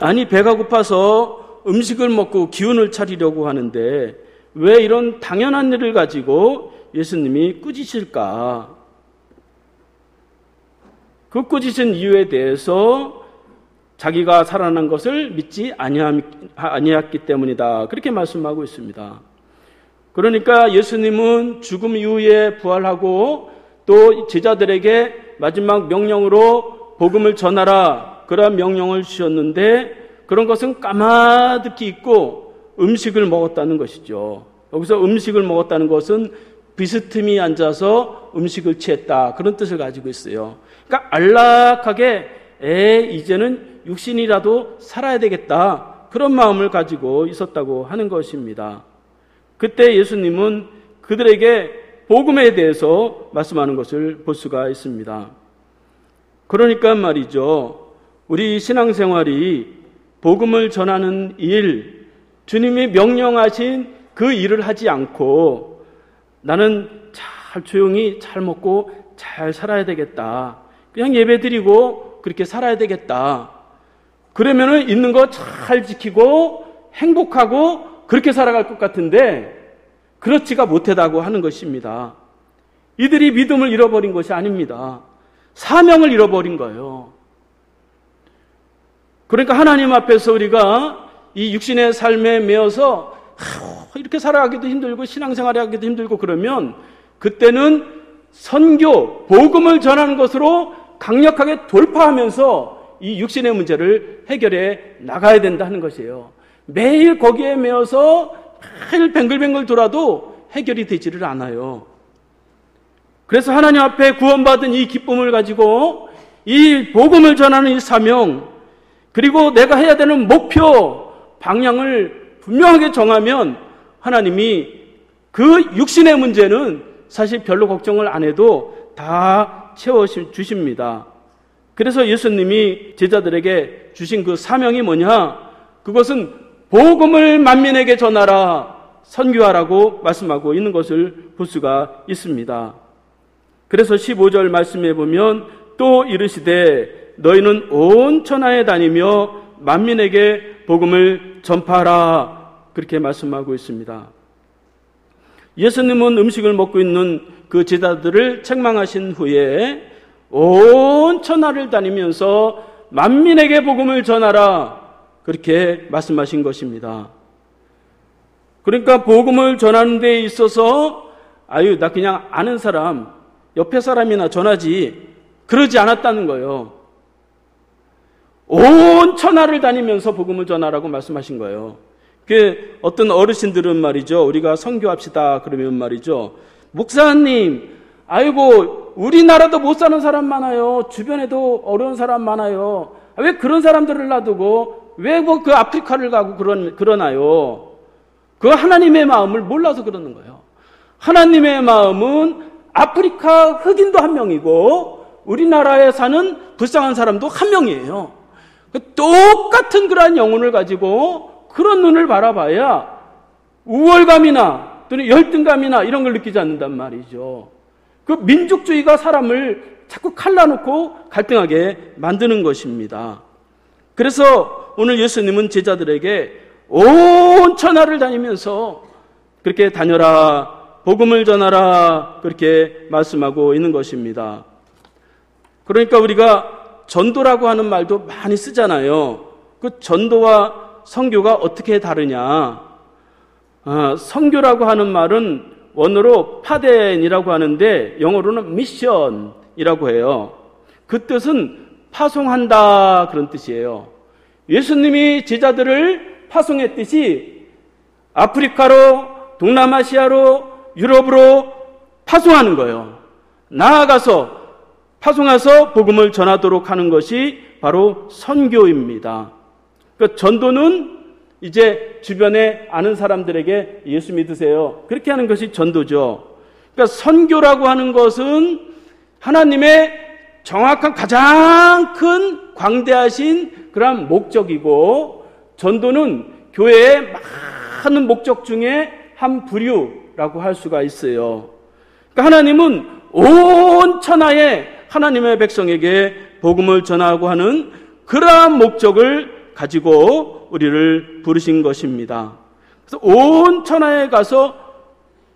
아니, 배가 고파서 음식을 먹고 기운을 차리려고 하는데 왜 이런 당연한 일을 가지고 예수님이 꾸짖을까? 그 꾸짖은 이유에 대해서 자기가 살아난 것을 믿지 아니했기 때문이다. 그렇게 말씀하고 있습니다. 그러니까 예수님은 죽음 이후에 부활하고 또 제자들에게 마지막 명령으로 복음을 전하라, 그런 명령을 주셨는데 그런 것은 까마득히 잊고 음식을 먹었다는 것이죠. 여기서 음식을 먹었다는 것은 비스듬히 앉아서 음식을 취했다, 그런 뜻을 가지고 있어요. 그러니까 안락하게 이제는 육신이라도 살아야 되겠다, 그런 마음을 가지고 있었다고 하는 것입니다. 그때 예수님은 그들에게 복음에 대해서 말씀하는 것을 볼 수가 있습니다. 그러니까 말이죠, 우리 신앙생활이 복음을 전하는 일, 주님이 명령하신 그 일을 하지 않고 나는 잘 조용히 잘 먹고 잘 살아야 되겠다, 그냥 예배드리고 그렇게 살아야 되겠다, 그러면은 있는 거 잘 지키고 행복하고 그렇게 살아갈 것 같은데 그렇지가 못하다고 하는 것입니다. 이들이 믿음을 잃어버린 것이 아닙니다. 사명을 잃어버린 거예요. 그러니까 하나님 앞에서 우리가 이 육신의 삶에 매여서 이렇게 살아가기도 힘들고 신앙생활을 하기도 힘들고 그러면 그때는 선교, 복음을 전하는 것으로 강력하게 돌파하면서 이 육신의 문제를 해결해 나가야 된다는 것이에요. 매일 거기에 매여서 매일 뱅글뱅글 돌아도 해결이 되지를 않아요. 그래서 하나님 앞에 구원받은 이 기쁨을 가지고 이 복음을 전하는 이 사명, 그리고 내가 해야 되는 목표, 방향을 분명하게 정하면 하나님이 그 육신의 문제는 사실 별로 걱정을 안 해도 다 채워주십니다. 그래서 예수님이 제자들에게 주신 그 사명이 뭐냐? 그것은 복음을 만민에게 전하라, 선교하라고 말씀하고 있는 것을 볼 수가 있습니다. 그래서 15절 말씀해 보면 또 이르시되 너희는 온 천하에 다니며 만민에게 복음을 전파하라, 그렇게 말씀하고 있습니다. 예수님은 음식을 먹고 있는 그 제자들을 책망하신 후에 온 천하를 다니면서 만민에게 복음을 전하라, 그렇게 말씀하신 것입니다. 그러니까 복음을 전하는 데 있어서 나 그냥 아는 사람, 옆에 사람이나 전하지, 그러지 않았다는 거예요. 온 천하를 다니면서 복음을 전하라고 말씀하신 거예요. 그 어떤 어르신들은 말이죠, 우리가 선교합시다 그러면 말이죠, 목사님, 아이고 우리나라도 못 사는 사람 많아요. 주변에도 어려운 사람 많아요. 왜 그런 사람들을 놔두고 왜 그 아프리카를 가고 그러나요? 그 하나님의 마음을 몰라서 그러는 거예요. 하나님의 마음은 아프리카 흑인도 한 명이고 우리나라에 사는 불쌍한 사람도 한 명이에요. 똑같은 그러한 영혼을 가지고 그런 눈을 바라봐야 우월감이나 또는 열등감이나 이런 걸 느끼지 않는단 말이죠. 그 민족주의가 사람을 자꾸 갈라놓고 갈등하게 만드는 것입니다. 그래서 오늘 예수님은 제자들에게 온 천하를 다니면서 그렇게 다녀라, 복음을 전하라, 그렇게 말씀하고 있는 것입니다. 그러니까 우리가 전도라고 하는 말도 많이 쓰잖아요. 그 전도와 선교가 어떻게 다르냐? 선교라고 하는 말은 원어로 파덴이라고 하는데 영어로는 미션이라고 해요. 그 뜻은 파송한다, 그런 뜻이에요. 예수님이 제자들을 파송했듯이 아프리카로, 동남아시아로, 유럽으로 파송하는 거예요. 나아가서 파송해서 복음을 전하도록 하는 것이 바로 선교입니다. 그러니까 전도는 이제 주변에 아는 사람들에게 예수 믿으세요, 그렇게 하는 것이 전도죠. 그러니까 선교라고 하는 것은 하나님의 정확한 가장 큰 광대하신 그런 목적이고, 전도는 교회의 많은 목적 중에 한 부류라고 할 수가 있어요. 그러니까 하나님은 온 천하에 하나님의 백성에게 복음을 전하고 하는 그러한 목적을 가지고 우리를 부르신 것입니다. 그래서 온 천하에 가서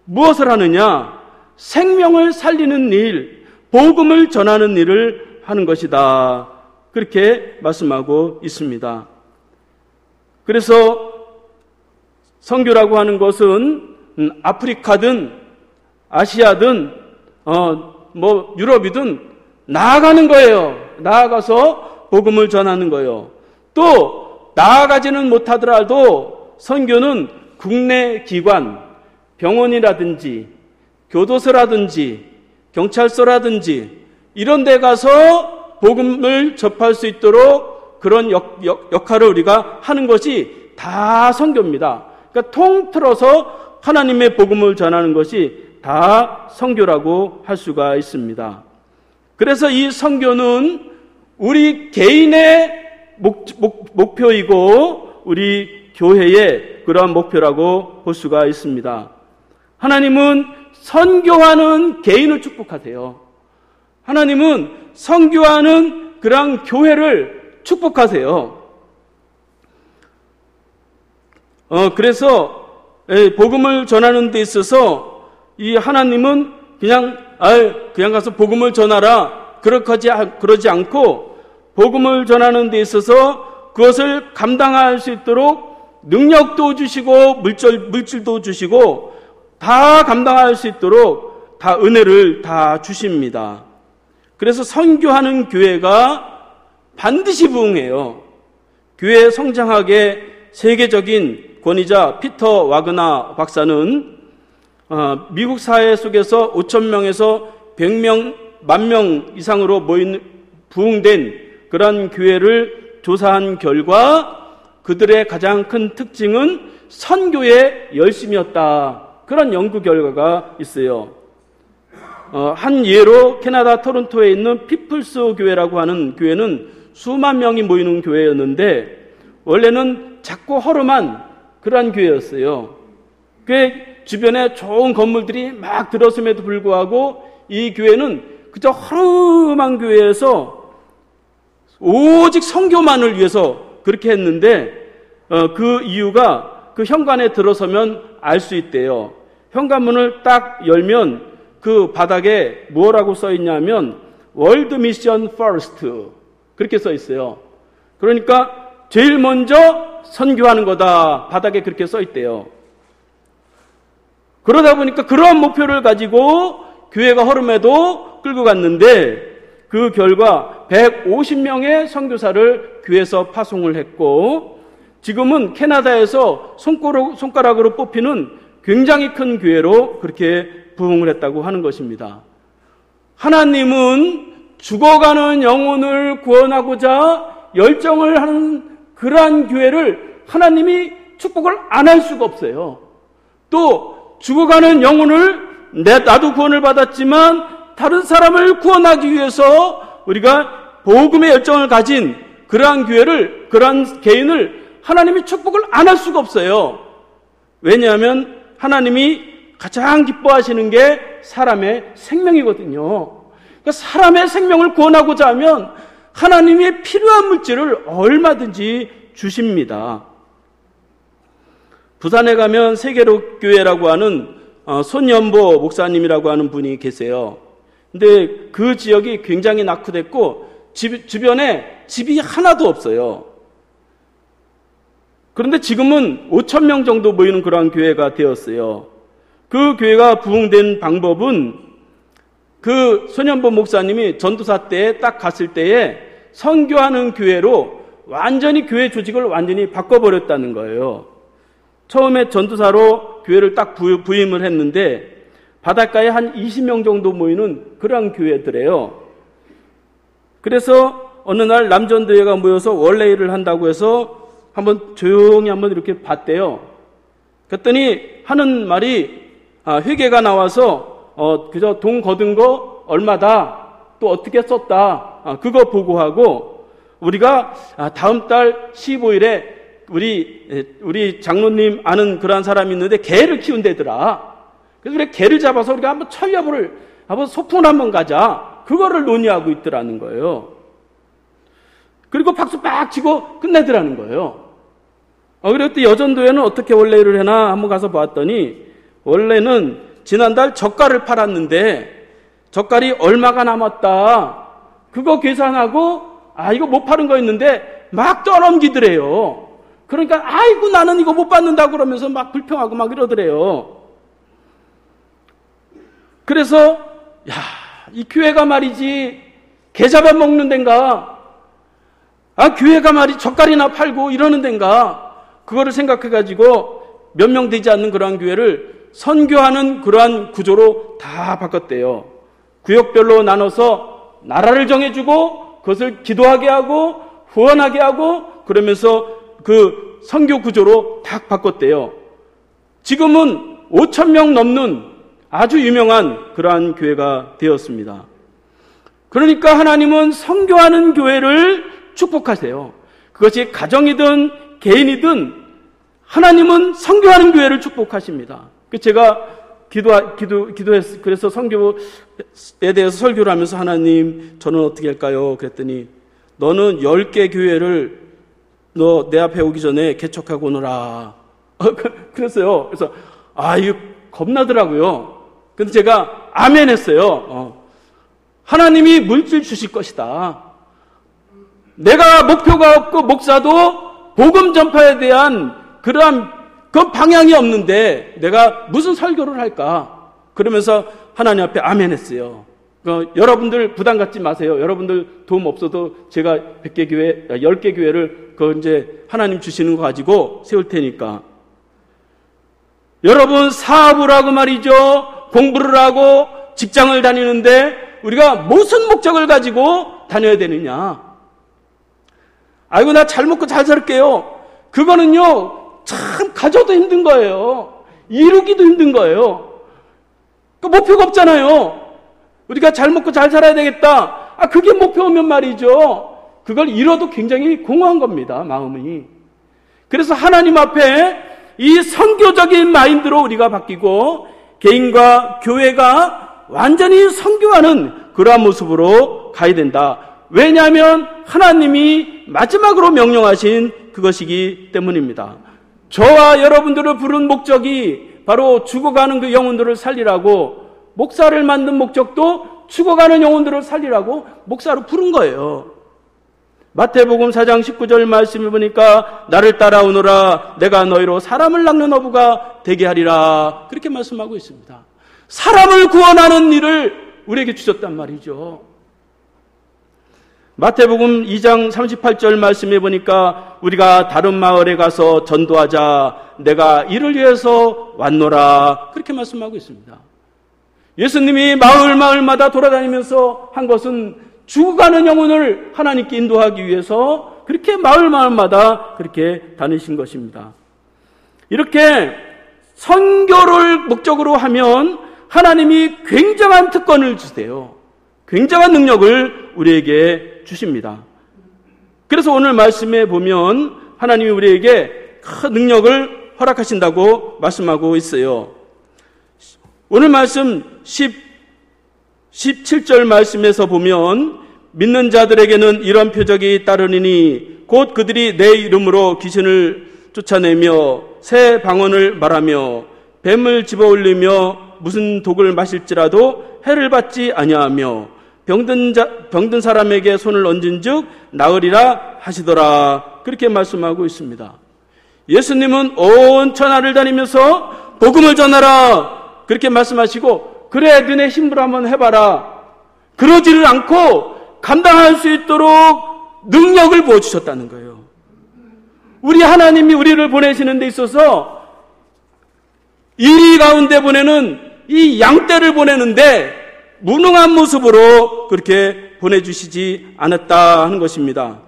무엇을 하느냐? 생명을 살리는 일, 복음을 전하는 일을 하는 것이다. 그렇게 말씀하고 있습니다. 그래서 선교라고 하는 것은 아프리카든 아시아든 유럽이든 나아가는 거예요. 나아가서 복음을 전하는 거예요. 또 나아가지는 못하더라도 선교는 국내 기관, 병원이라든지 교도소라든지 경찰서라든지 이런 데 가서 복음을 접할 수 있도록 그런 역할을 우리가 하는 것이 다 선교입니다. 그러니까 통틀어서 하나님의 복음을 전하는 것이 다 선교라고 할 수가 있습니다. 그래서 이 선교는 우리 개인의 목표이고 우리 교회의 그러한 목표라고 볼 수가 있습니다. 하나님은 선교하는 개인을 축복하세요. 하나님은 선교하는 그러한 교회를 축복하세요. 그래서 복음을 전하는 데 있어서 이 하나님은 그냥 가서 복음을 전하라 그러지 않고 복음을 전하는 데 있어서 그것을 감당할 수 있도록 능력도 주시고 물질도 주시고 다 감당할 수 있도록 다 은혜를 다 주십니다. 그래서 선교하는 교회가 반드시 부흥해요. 교회 성장학의 세계적인 권위자 피터 와그나 박사는 미국 사회 속에서 5,000명에서 100명, 10,000명 이상으로 부흥된 그런 교회를 조사한 결과 그들의 가장 큰 특징은 선교의 열심이었다. 그런 연구 결과가 있어요. 한 예로 캐나다 토론토에 있는 피플스 교회라고 하는 교회는 수만 명이 모이는 교회였는데 원래는 작고 허름한 그러한 교회였어요. 꽤 주변에 좋은 건물들이 막 들었음에도 불구하고 이 교회는 그저 허름한 교회에서 오직 선교만을 위해서 그렇게 했는데 그 이유가 그 현관에 들어서면 알 수 있대요. 현관문을 딱 열면 그 바닥에 뭐라고 써 있냐면 월드 미션 퍼스트 그렇게 써 있어요. 그러니까 제일 먼저 선교하는 거다. 바닥에 그렇게 써 있대요. 그러다 보니까 그런 목표를 가지고 교회가 허름해도 끌고 갔는데 그 결과 150명의 선교사를 교회에서 파송을 했고 지금은 캐나다에서 손가락으로 뽑히는 굉장히 큰 교회로 그렇게 부흥을 했다고 하는 것입니다. 하나님은 죽어가는 영혼을 구원하고자 열정을 하는 그러한 교회를 하나님이 축복을 안 할 수가 없어요. 또 죽어가는 영혼을 나도 구원을 받았지만 다른 사람을 구원하기 위해서 우리가 복음의 열정을 가진 그러한 교회를, 그러한 개인을 하나님이 축복을 안 할 수가 없어요. 왜냐하면 하나님이 가장 기뻐하시는 게 사람의 생명이거든요. 그러니까 사람의 생명을 구원하고자 하면 하나님이 필요한 물질을 얼마든지 주십니다. 부산에 가면 세계로교회라고 하는 손연보 목사님이라고 하는 분이 계세요. 근데 그 지역이 굉장히 낙후됐고 주변에 집이 하나도 없어요. 그런데 지금은 5,000명 정도 모이는 그러한 교회가 되었어요. 그 교회가 부흥된 방법은 그 손연보 목사님이 전도사 때에 딱 갔을 때에 선교하는 교회로 완전히 교회 조직을 완전히 바꿔버렸다는 거예요. 처음에 전도사로 교회를 딱 부임을 했는데 바닷가에 한 20명 정도 모이는 그러한 교회들이에요. 그래서 어느 날 남전도회가 모여서 원래일을 한다고 해서 한번 조용히 한번 이렇게 봤대요. 그랬더니 하는 말이 회계가 나와서 그저 돈 거둔 거 얼마다 또 어떻게 썼다 그거 보고하고 우리가 다음 달 15일에 우리 장로님 아는 그러한 사람이 있는데 개를 키운대더라. 그래서 우리 개를 잡아서 우리가 한번 철야부를 한번 소풍을 한번 가자. 그거를 논의하고 있더라는 거예요. 그리고 박수 빡 치고 끝내더라는 거예요. 그랬더니 여전도에는 어떻게 원래 일을 해나 한번 가서 봤더니 원래는 지난달 젓갈을 팔았는데 젓갈이 얼마가 남았다. 그거 계산하고 이거 못 파는 거 있는데 막 떠넘기더래요. 그러니까 아이고 나는 이거 못 받는다고 그러면서 막 불평하고 막 이러더래요. 그래서 이 교회가 말이지 개 잡아먹는 데인가? 교회가 말이 젓갈이나 팔고 이러는 데인가? 그거를 생각해가지고 몇 명 되지 않는 그러한 교회를 선교하는 그러한 구조로 다 바꿨대요. 구역별로 나눠서 나라를 정해주고 그것을 기도하게 하고 후원하게 하고 그러면서 그 선교 구조로 다 바꿨대요. 지금은 5,000명 넘는 아주 유명한 그러한 교회가 되었습니다. 그러니까 하나님은 선교하는 교회를 축복하세요. 그것이 가정이든 개인이든 하나님은 선교하는 교회를 축복하십니다. 제가 그래서 선교에 대해서 설교를 하면서 하나님, 저는 어떻게 할까요? 그랬더니 너는 10개 교회를 너 내 앞에 오기 전에 개척하고 오너라. 그랬어요. 그래서 이거 겁나더라고요. 근데 제가 아멘 했어요. 하나님이 물질 주실 것이다. 내가 목표가 없고 목사도 복음 전파에 대한 그러한 그 방향이 없는데 내가 무슨 설교를 할까? 그러면서 하나님 앞에 아멘 했어요. 여러분들 부담 갖지 마세요. 여러분들 도움 없어도 제가 100개 교회, 10개 교회를 이제 하나님 주시는 거 가지고 세울 테니까. 여러분 사업을 하고 말이죠. 공부를 하고 직장을 다니는데 우리가 무슨 목적을 가지고 다녀야 되느냐? 아이고 나 잘 먹고 잘 살게요. 그거는요. 참 가져도 힘든 거예요. 이루기도 힘든 거예요. 목표가 없잖아요. 우리가 잘 먹고 잘 살아야 되겠다. 그게 목표면 말이죠. 그걸 이뤄도 굉장히 공허한 겁니다. 마음이. 그래서 하나님 앞에 이 선교적인 마인드로 우리가 바뀌고 개인과 교회가 완전히 선교하는 그러한 모습으로 가야 된다. 왜냐하면 하나님이 마지막으로 명령하신 그것이기 때문입니다. 저와 여러분들을 부른 목적이 바로 죽어가는 그 영혼들을 살리라고, 목사를 만든 목적도 죽어가는 영혼들을 살리라고 목사로 부른 거예요. 마태복음 4장 19절 말씀을 보니까 나를 따라오너라 내가 너희로 사람을 낚는 어부가 되게 하리라, 그렇게 말씀하고 있습니다. 사람을 구원하는 일을 우리에게 주셨단 말이죠. 마태복음 2장 38절 말씀해 보니까 우리가 다른 마을에 가서 전도하자 내가 이를 위해서 왔노라, 그렇게 말씀하고 있습니다. 예수님이 마을마다 돌아다니면서 한 것은 죽어가는 영혼을 하나님께 인도하기 위해서 그렇게 마을마다 그렇게 다니신 것입니다. 이렇게 선교를 목적으로 하면 하나님이 굉장한 특권을 주세요. 굉장한 능력을 우리에게 주십니다. 그래서 오늘 말씀에 보면 하나님이 우리에게 큰 능력을 허락하신다고 말씀하고 있어요. 오늘 말씀 17절 말씀에서 보면 믿는 자들에게는 이런 표적이 따르니 곧 그들이 내 이름으로 귀신을 쫓아내며 새 방언을 말하며 뱀을 집어올리며 무슨 독을 마실지라도 해를 받지 아니하며 병든 사람에게 손을 얹은즉 나으리라 하시더라, 그렇게 말씀하고 있습니다. 예수님은 온 천하를 다니면서 복음을 전하라 그렇게 말씀하시고, 그래 너네 힘으로 한번 해봐라, 그러지를 않고 감당할 수 있도록 능력을 부어주셨다는 거예요. 우리 하나님이 우리를 보내시는 데 있어서 이리 가운데 보내는 이 양떼를 보내는데 무능한 모습으로 그렇게 보내주시지 않았다 하는 것입니다.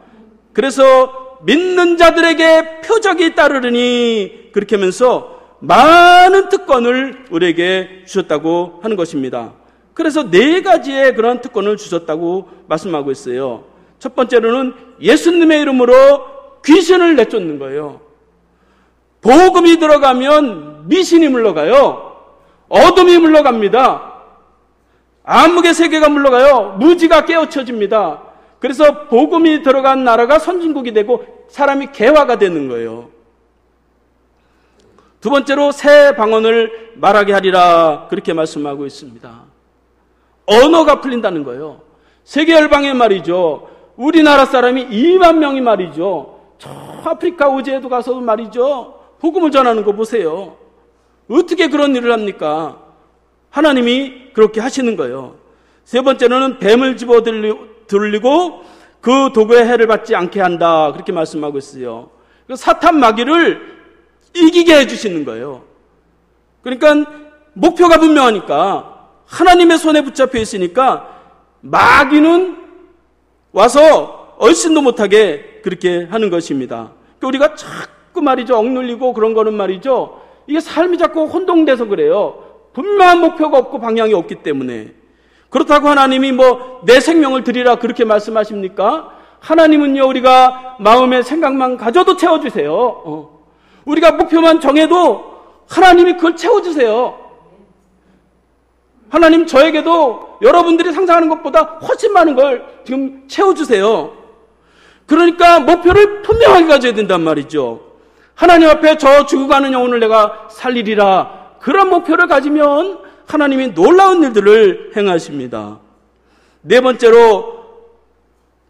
그래서 믿는 자들에게 표적이 따르니 그렇게 하면서 많은 특권을 우리에게 주셨다고 하는 것입니다. 그래서 4가지의 그런 특권을 주셨다고 말씀하고 있어요. 첫 번째로는 예수님의 이름으로 귀신을 내쫓는 거예요. 복음이 들어가면 미신이 물러가요. 어둠이 물러갑니다. 암흑의 세계가 물러가요. 무지가 깨우쳐집니다. 그래서 복음이 들어간 나라가 선진국이 되고 사람이 개화가 되는 거예요. 두 번째로 새 방언을 말하게 하리라 그렇게 말씀하고 있습니다. 언어가 풀린다는 거예요. 세계 열방에 말이죠. 우리나라 사람이 2만 명이 말이죠. 저 아프리카 오지에도 가서 말이죠. 복음을 전하는 거 보세요. 어떻게 그런 일을 합니까? 하나님이 그렇게 하시는 거예요. 세 번째로는 뱀을 집어 들리고 그 도구에 해를 받지 않게 한다 그렇게 말씀하고 있어요. 사탄 마귀를 이기게 해주시는 거예요. 그러니까 목표가 분명하니까 하나님의 손에 붙잡혀 있으니까 마귀는 와서 얼씬도 못하게 그렇게 하는 것입니다. 그러니까 우리가 자꾸 말이죠 억눌리고 그런 거는 말이죠 이게 삶이 자꾸 혼동돼서 그래요. 분명한 목표가 없고 방향이 없기 때문에. 그렇다고 하나님이 내 생명을 드리라 그렇게 말씀하십니까? 하나님은요 우리가 마음의 생각만 가져도 채워주세요. 우리가 목표만 정해도 하나님이 그걸 채워주세요. 하나님 저에게도 여러분들이 상상하는 것보다 훨씬 많은 걸 지금 채워주세요. 그러니까 목표를 분명하게 가져야 된단 말이죠. 하나님 앞에 저 죽어가는 영혼을 내가 살리리라 그런 목표를 가지면 하나님이 놀라운 일들을 행하십니다. 네 번째로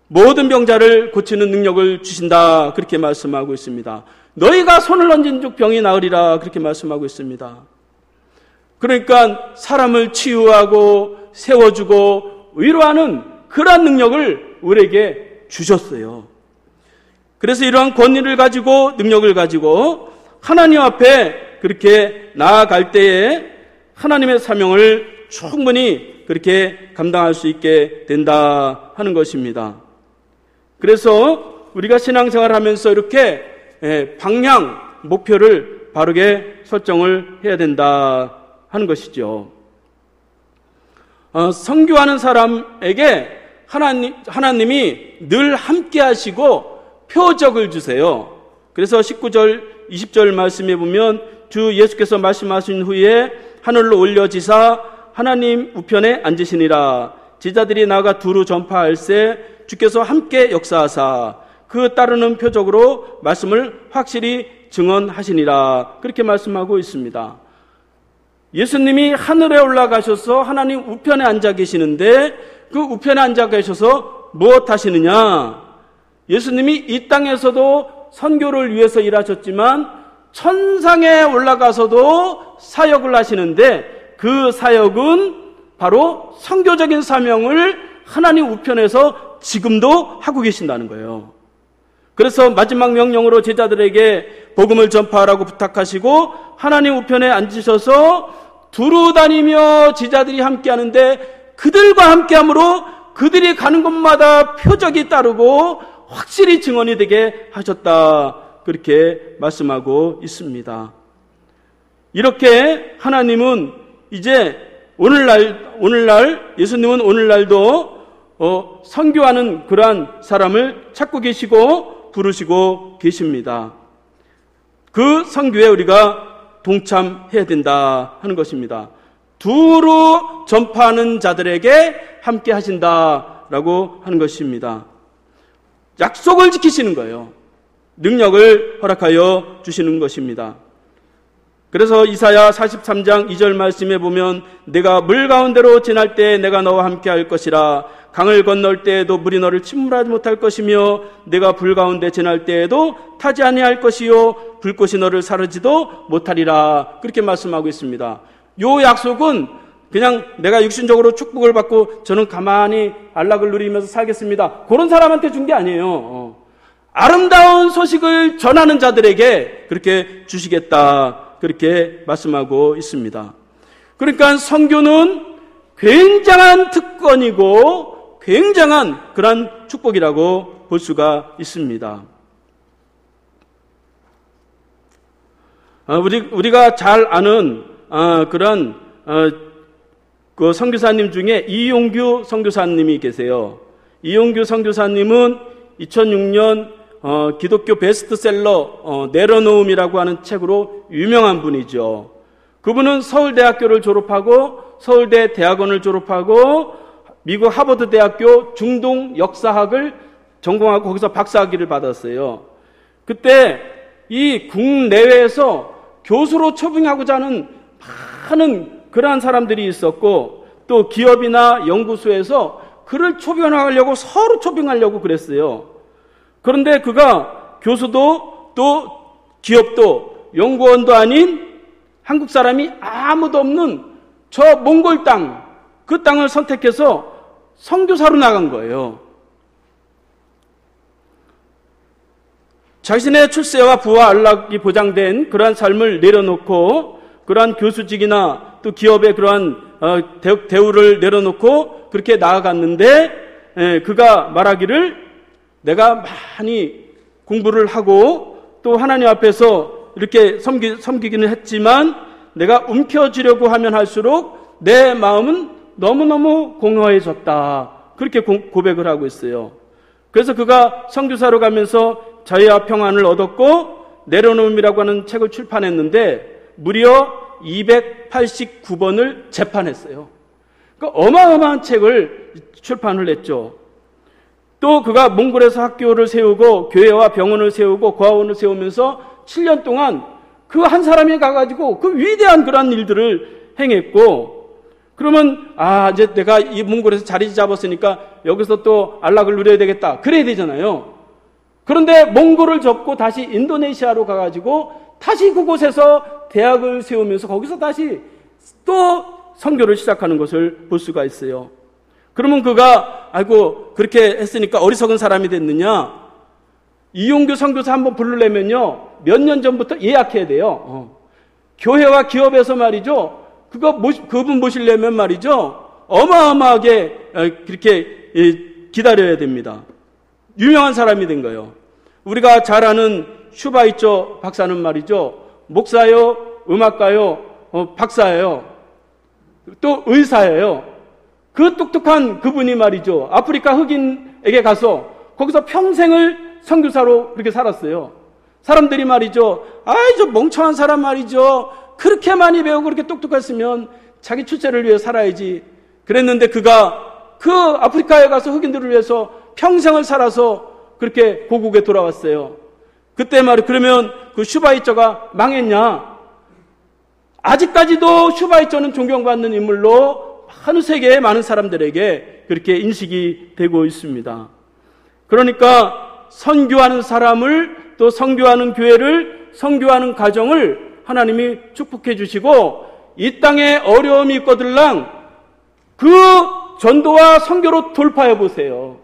모든 병자를 고치는 능력을 주신다 그렇게 말씀하고 있습니다. 너희가 손을 얹은 즉 병이 나으리라 그렇게 말씀하고 있습니다. 그러니까 사람을 치유하고 세워주고 위로하는 그러한 능력을 우리에게 주셨어요. 그래서 이러한 권위를 가지고 능력을 가지고 하나님 앞에 그렇게 나아갈 때에 하나님의 사명을 충분히 그렇게 감당할 수 있게 된다 하는 것입니다. 그래서 우리가 신앙생활을 하면서 이렇게 방향, 목표를 바르게 설정을 해야 된다 하는 것이죠. 선교하는 사람에게 하나님이 늘 함께 하시고 표적을 주세요. 그래서 19절, 20절 말씀에 보면 주 예수께서 말씀하신 후에 하늘로 올려지사 하나님 우편에 앉으시니라. 제자들이 나가 두루 전파할세 주께서 함께 역사하사 그 따르는 표적으로 말씀을 확실히 증언하시니라. 그렇게 말씀하고 있습니다. 예수님이 하늘에 올라가셔서 하나님 우편에 앉아 계시는데 그 우편에 앉아 계셔서 무엇 하시느냐? 예수님이 이 땅에서도 선교를 위해서 일하셨지만 천상에 올라가서도 사역을 하시는데 그 사역은 바로 선교적인 사명을 하나님 우편에서 지금도 하고 계신다는 거예요. 그래서 마지막 명령으로 제자들에게 복음을 전파하라고 부탁하시고 하나님 우편에 앉으셔서 두루 다니며 제자들이 함께 하는데 그들과 함께 함으로 그들이 가는 곳마다 표적이 따르고 확실히 증언이 되게 하셨다. 그렇게 말씀하고 있습니다. 이렇게 하나님은 이제 오늘날 예수님은 오늘날도 선교하는 그러한 사람을 찾고 계시고 부르시고 계십니다. 그 선교에 우리가 동참해야 된다 하는 것입니다. 두루 전파하는 자들에게 함께 하신다라고 하는 것입니다. 약속을 지키시는 거예요. 능력을 허락하여 주시는 것입니다. 그래서 이사야 43장 2절 말씀에 보면 내가 물 가운데로 지날 때 내가 너와 함께 할 것이라 강을 건널 때에도 물이 너를 침몰하지 못할 것이며 내가 불 가운데 지날 때에도 타지 아니할 것이요 불꽃이 너를 사르지도 못하리라. 그렇게 말씀하고 있습니다. 요 약속은 그냥 내가 육신적으로 축복을 받고 저는 가만히 안락을 누리면서 살겠습니다. 그런 사람한테 준 게 아니에요. 아름다운 소식을 전하는 자들에게 그렇게 주시겠다. 그렇게 말씀하고 있습니다. 그러니까 선교는 굉장한 특권이고 굉장한 그런 축복이라고 볼 수가 있습니다. 우리가 잘 아는 그런 그 선교사님 중에 이용규 선교사님이 계세요. 이용규 선교사님은 2006년 기독교 베스트셀러 내려놓음이라고 하는 책으로 유명한 분이죠. 그분은 서울대학교를 졸업하고 서울대 대학원을 졸업하고 미국 하버드 대학교 중동 역사학을 전공하고 거기서 박사학위를 받았어요. 그때 이 국내외에서 교수로 초빙하고자 하는 많은 그러한 사람들이 있었고, 또 기업이나 연구소에서 그를 초빙하려고 서로 초빙하려고 그랬어요. 그런데 그가 교수도 또 기업도 연구원도 아닌 한국 사람이 아무도 없는 저 몽골 땅, 그 땅을 선택해서 선교사로 나간 거예요. 자신의 출세와 부와 안락이 보장된 그러한 삶을 내려놓고, 그러한 교수직이나 또 기업의 그러한 대우를 내려놓고 그렇게 나아갔는데, 그가 말하기를 내가 많이 공부를 하고 또 하나님 앞에서 이렇게 섬기기는 했지만 내가 움켜쥐려고 하면 할수록 내 마음은 너무너무 공허해졌다. 그렇게 고백을 하고 있어요. 그래서 그가 선교사로 가면서 자유와 평안을 얻었고 내려놓음이라고 하는 책을 출판했는데 무려 289번을 재판했어요. 그러니까 어마어마한 책을 출판을 했죠. 또 그가 몽골에서 학교를 세우고 교회와 병원을 세우고 고아원을 세우면서 7년 동안 그 한 사람이 가가지고 그 위대한 그런 일들을 행했고, 그러면 이제 내가 이 몽골에서 자리 잡았으니까 여기서 또 안락을 누려야 되겠다 그래야 되잖아요. 그런데 몽골을 접고 다시 인도네시아로 가가지고 다시 그곳에서 대학을 세우면서 거기서 다시 또 선교를 시작하는 것을 볼 수가 있어요. 그러면 그가 그렇게 했으니까 어리석은 사람이 됐느냐? 이용규 선교사 한번 부르려면요 몇 년 전부터 예약해야 돼요. 교회와 기업에서 말이죠, 그분 모시려면 말이죠 어마어마하게 그렇게 기다려야 됩니다. 유명한 사람이 된 거예요. 우리가 잘 아는 슈바이처 박사는 말이죠, 목사요, 음악가요, 박사예요, 또 의사예요. 그 똑똑한 그분이 말이죠 아프리카 흑인에게 가서 거기서 평생을 선교사로 그렇게 살았어요. 사람들이 말이죠, 저 멍청한 사람 말이죠, 그렇게 많이 배우고 그렇게 똑똑했으면 자기 출세를 위해 살아야지 그랬는데 그가 그 아프리카에 가서 흑인들을 위해서 평생을 살아서 그렇게 고국에 돌아왔어요. 그때 그러면 그 슈바이처가 망했냐? 아직까지도 슈바이처는 존경받는 인물로 한 세계의 많은 사람들에게 그렇게 인식이 되고 있습니다. 그러니까 선교하는 사람을, 또 선교하는 교회를, 선교하는 가정을 하나님이 축복해 주시고 이 땅에 어려움이 있거들랑 그 전도와 선교로 돌파해 보세요.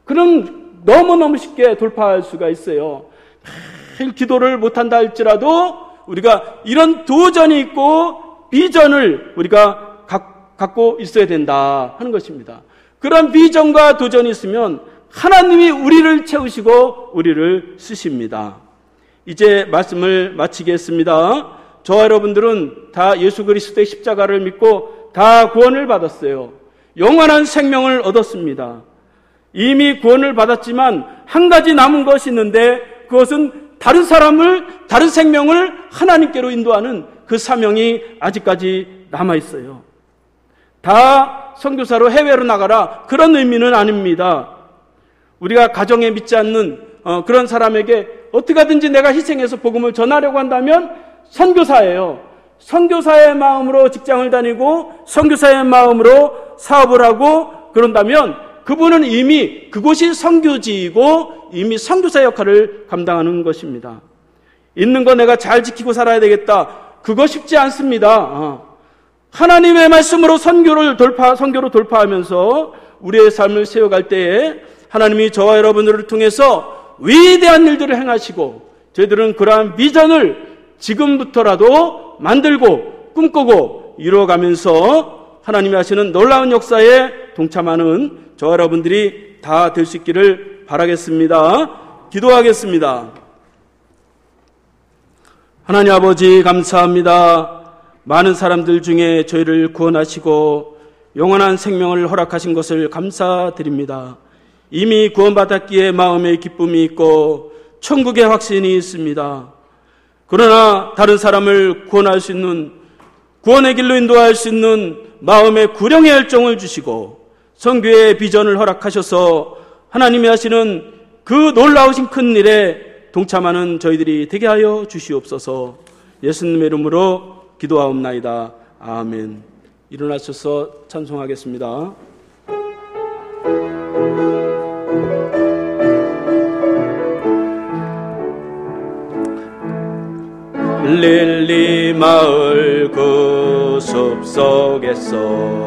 그럼 너무너무 쉽게 돌파할 수가 있어요. 매일 기도를 못한다 할지라도 우리가 이런 도전이 있고 비전을 우리가 갖고 있어야 된다 하는 것입니다. 그런 비전과 도전이 있으면 하나님이 우리를 채우시고 우리를 쓰십니다. 이제 말씀을 마치겠습니다. 저와 여러분들은 다 예수 그리스도의 십자가를 믿고 다 구원을 받았어요. 영원한 생명을 얻었습니다. 이미 구원을 받았지만 한 가지 남은 것이 있는데 그것은 다른 사람을, 다른 생명을 하나님께로 인도하는 그 사명이 아직까지 남아있어요. 다 선교사로 해외로 나가라 그런 의미는 아닙니다. 우리가 가정에 믿지 않는 그런 사람에게 어떻게 하든지 내가 희생해서 복음을 전하려고 한다면 선교사예요. 선교사의 마음으로 직장을 다니고 선교사의 마음으로 사업을 하고 그런다면 그분은 이미 그곳이 선교지이고 이미 선교사 역할을 감당하는 것입니다. 있는 거 내가 잘 지키고 살아야 되겠다. 그거 쉽지 않습니다. 하나님의 말씀으로 선교로 돌파하면서 우리의 삶을 세워갈 때에 하나님이 저와 여러분들을 통해서 위대한 일들을 행하시고 저희들은 그러한 비전을 지금부터라도 만들고 꿈꾸고 이루어가면서 하나님이 하시는 놀라운 역사에 동참하는 저와 여러분들이 다 될 수 있기를 바라겠습니다. 기도하겠습니다. 하나님 아버지 감사합니다. 많은 사람들 중에 저희를 구원하시고 영원한 생명을 허락하신 것을 감사드립니다. 이미 구원받았기에 마음에 기쁨이 있고 천국의 확신이 있습니다. 그러나 다른 사람을 구원할 수 있는, 구원의 길로 인도할 수 있는 마음의 구령의 열정을 주시고 선교의 비전을 허락하셔서 하나님이 하시는 그 놀라우신 큰 일에 동참하는 저희들이 되게 하여 주시옵소서. 예수님의 이름으로 기도하옵나이다. 아멘. 일어나셔서 찬송하겠습니다. 릴리 마을 그 숲속에서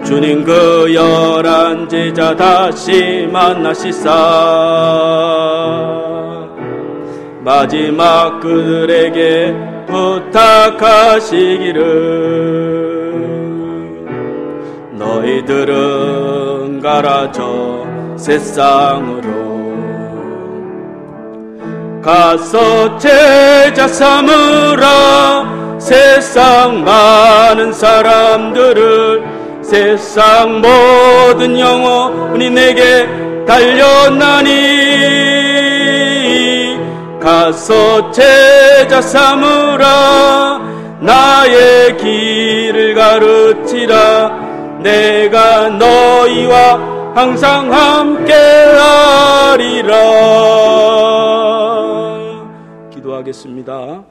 주님 그 11제자 다시 만나시사 마지막 그들에게 부탁하시기를 너희들은 가라 저 세상으로 가서 제자 삼으라 세상 많은 사람들을 세상 모든 영혼이 내게 달렸나니 가서 제자 삼으라 나의 길을 가르치라 내가 너희와 항상 함께하리라. 기도하겠습니다.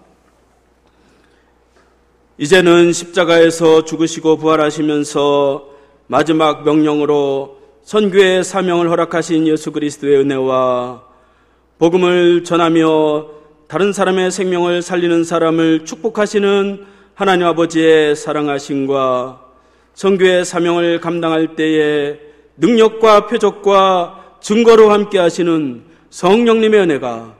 이제는 십자가에서 죽으시고 부활하시면서 마지막 명령으로 선교의 사명을 허락하신 예수 그리스도의 은혜와 복음을 전하며 다른 사람의 생명을 살리는 사람을 축복하시는 하나님 아버지의 사랑하심과 선교의 사명을 감당할 때에 능력과 표적과 증거로 함께 하시는 성령님의 은혜가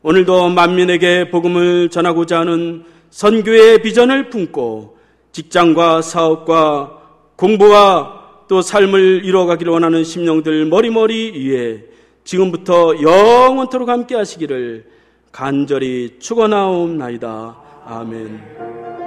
오늘도 만민에게 복음을 전하고자 하는 선교의 비전을 품고 직장과 사업과 공부와 또 삶을 이루어가기를 원하는 심령들 머리머리 위에 지금부터 영원토록 함께 하시기를 간절히 축원하옵나이다. 아멘.